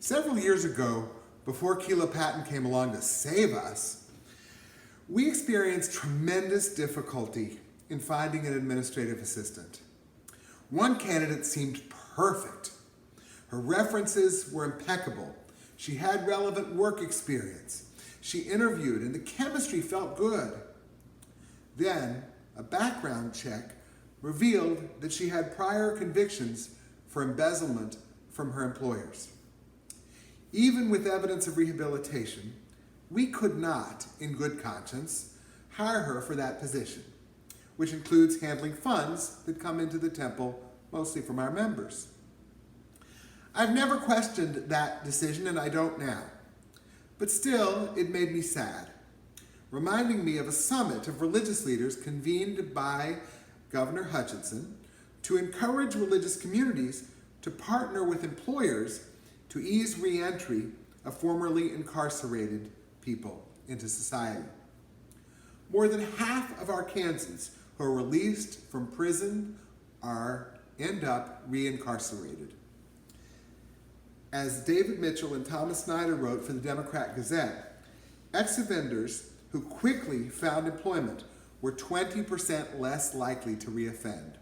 Several years ago, before Keela Patton came along to save us, we experienced tremendous difficulty in finding an administrative assistant. One candidate seemed perfect. Her references were impeccable. She had relevant work experience. She interviewed and the chemistry felt good. Then, a background check revealed that she had prior convictions for embezzlement from her employers. Even with evidence of rehabilitation, we could not, in good conscience, hire her for that position, which includes handling funds that come into the temple, mostly from our members. I've never questioned that decision, and I don't now. But still, it made me sad, reminding me of a summit of religious leaders convened by Governor Hutchinson to encourage religious communities to partner with employers to ease re-entry of formerly incarcerated people into society. More than half of Arkansans who are released from prison end up re-incarcerated. As David Mitchell and Thomas Snyder wrote for the Democrat Gazette, ex-offenders who quickly found employment were 20% less likely to reoffend.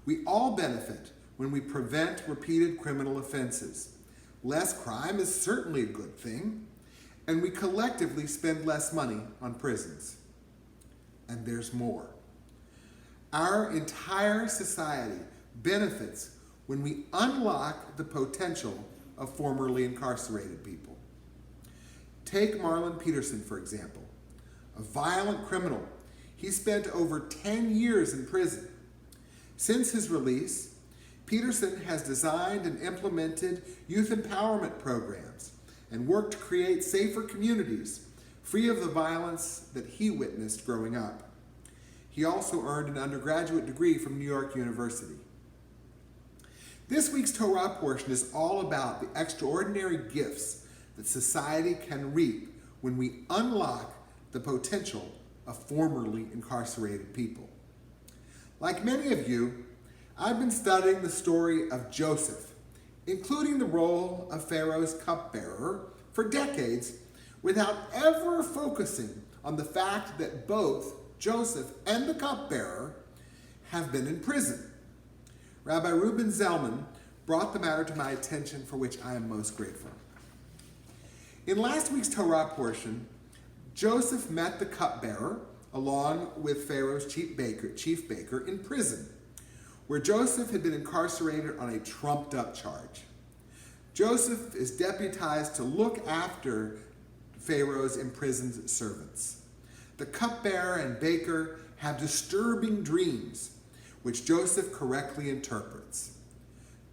We all benefit when we prevent repeated criminal offenses. Less crime is certainly a good thing, and we collectively spend less money on prisons. And there's more. Our entire society benefits when we unlock the potential of formerly incarcerated people. Take Marlon Peterson, for example, a violent criminal. He spent over 10 years in prison. Since his release, Peterson has designed and implemented youth empowerment programs and worked to create safer communities free of the violence that he witnessed growing up. He also earned an undergraduate degree from New York University. This week's Torah portion is all about the extraordinary gifts that society can reap when we unlock the potential of formerly incarcerated people. Like many of you, I've been studying the story of Joseph, including the role of Pharaoh's cupbearer, for decades without ever focusing on the fact that both Joseph and the cupbearer have been in prison. Rabbi Reuben Zellman brought the matter to my attention, for which I am most grateful. In last week's Torah portion, Joseph met the cupbearer along with Pharaoh's chief baker in prison, where Joseph had been incarcerated on a trumped-up charge. Joseph is deputized to look after Pharaoh's imprisoned servants. The cupbearer and baker have disturbing dreams, which Joseph correctly interprets.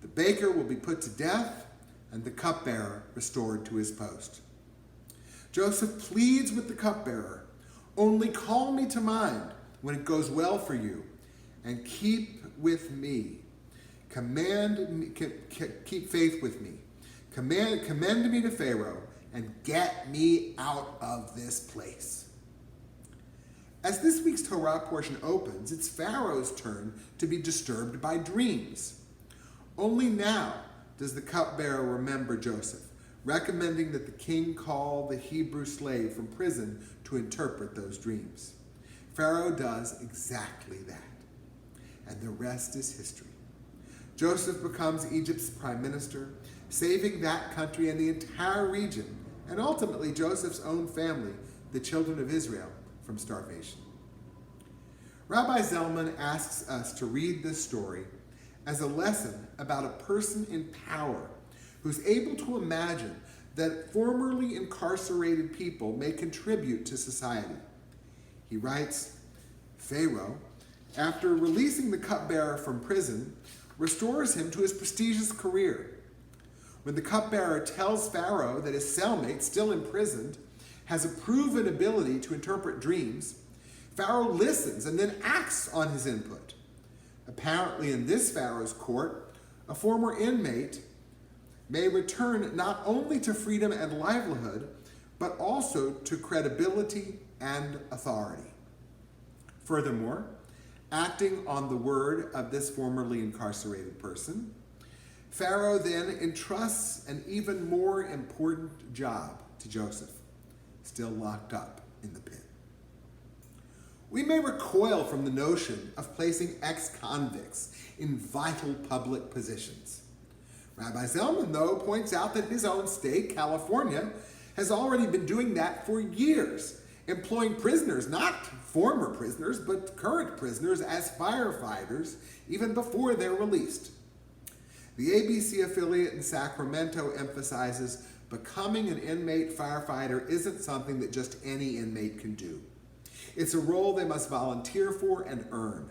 The baker will be put to death, and the cupbearer restored to his post. Joseph pleads with the cupbearer, "Only call me to mind when it goes well for you, and keep with me. Keep faith with me. Commend me to Pharaoh, and get me out of this place." As this week's Torah portion opens, it's Pharaoh's turn to be disturbed by dreams. Only now does the cupbearer remember Joseph, recommending that the king call the Hebrew slave from prison to interpret those dreams. Pharaoh does exactly that, and the rest is history. Joseph becomes Egypt's prime minister, saving that country and the entire region, and ultimately Joseph's own family, the children of Israel, from starvation. Rabbi Zellman asks us to read this story as a lesson about a person in power who's able to imagine that formerly incarcerated people may contribute to society. He writes, Pharaoh, after releasing the cupbearer from prison, restores him to his prestigious career. When the cupbearer tells Pharaoh that his cellmate, still imprisoned, has a proven ability to interpret dreams, Pharaoh listens and then acts on his input. Apparently in this Pharaoh's court, a former inmate may return not only to freedom and livelihood, but also to credibility and authority. Furthermore, acting on the word of this formerly incarcerated person, Pharaoh then entrusts an even more important job to Joseph, still locked up in the pit. We may recoil from the notion of placing ex-convicts in vital public positions. Rabbi Zellman, though, points out that his own state, California, has already been doing that for years, employing prisoners, not former prisoners, but current prisoners as firefighters even before they're released. The ABC affiliate in Sacramento emphasizes becoming an inmate firefighter isn't something that just any inmate can do. It's a role they must volunteer for and earn.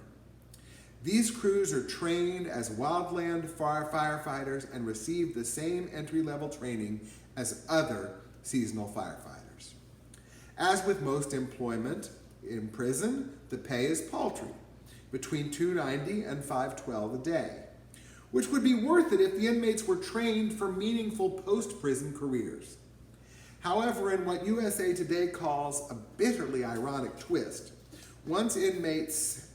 These crews are trained as wildland firefighters and receive the same entry-level training as other seasonal firefighters. As with most employment in prison, the pay is paltry, between $2.90 and $5.12 a day, which would be worth it if the inmates were trained for meaningful post-prison careers. However, in what USA Today calls a bitterly ironic twist, once inmates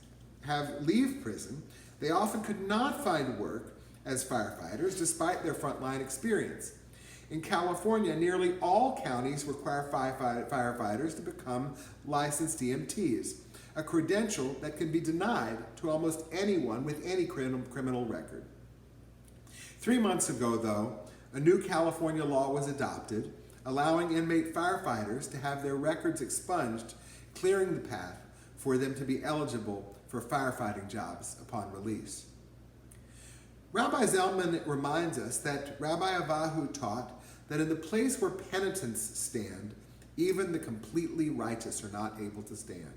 leave prison, they often could not find work as firefighters despite their frontline experience. In California, nearly all counties require firefighters to become licensed EMTs, a credential that can be denied to almost anyone with any criminal record. 3 months ago, though, a new California law was adopted, allowing inmate firefighters to have their records expunged, clearing the path for them to be eligible for firefighting jobs upon release. Rabbi Zellman reminds us that Rabbi Avahu taught that in the place where penitents stand, even the completely righteous are not able to stand.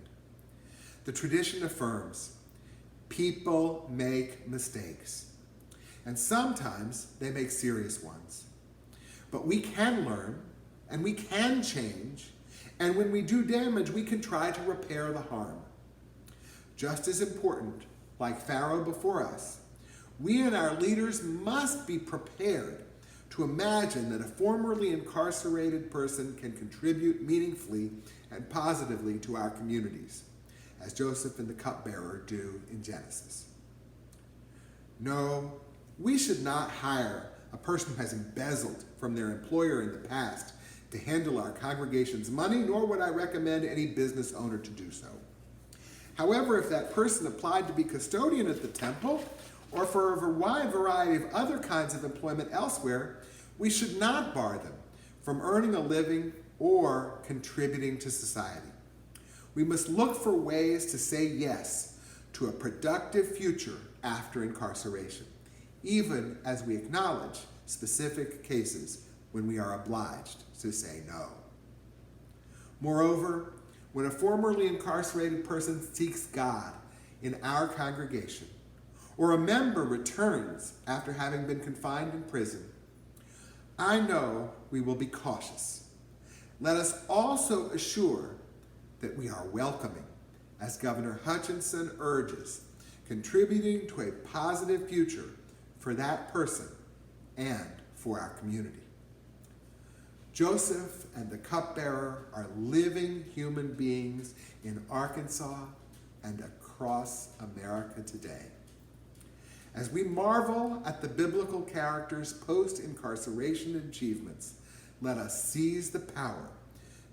The tradition affirms, people make mistakes, and sometimes they make serious ones. But we can learn, and we can change, and when we do damage, we can try to repair the harm. Just as important, like Pharaoh before us, we and our leaders must be prepared to imagine that a formerly incarcerated person can contribute meaningfully and positively to our communities, as Joseph and the Cupbearer do in Genesis. No, we should not hire a person who has embezzled from their employer in the past to handle our congregation's money, nor would I recommend any business owner to do so. However, if that person applied to be custodian at the temple, or for a wide variety of other kinds of employment elsewhere, we should not bar them from earning a living or contributing to society. We must look for ways to say yes to a productive future after incarceration, even as we acknowledge specific cases when we are obliged to say no. Moreover, when a formerly incarcerated person seeks God in our congregation, or a member returns after having been confined in prison, I know we will be cautious. Let us also assure that we are welcoming, as Governor Hutchinson urges, contributing to a positive future for that person and for our community. Joseph and the Cupbearer are living human beings in Arkansas and across America today. As we marvel at the biblical characters' post-incarceration achievements, let us seize the power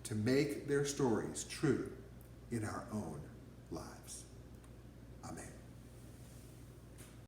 to make their stories true in our own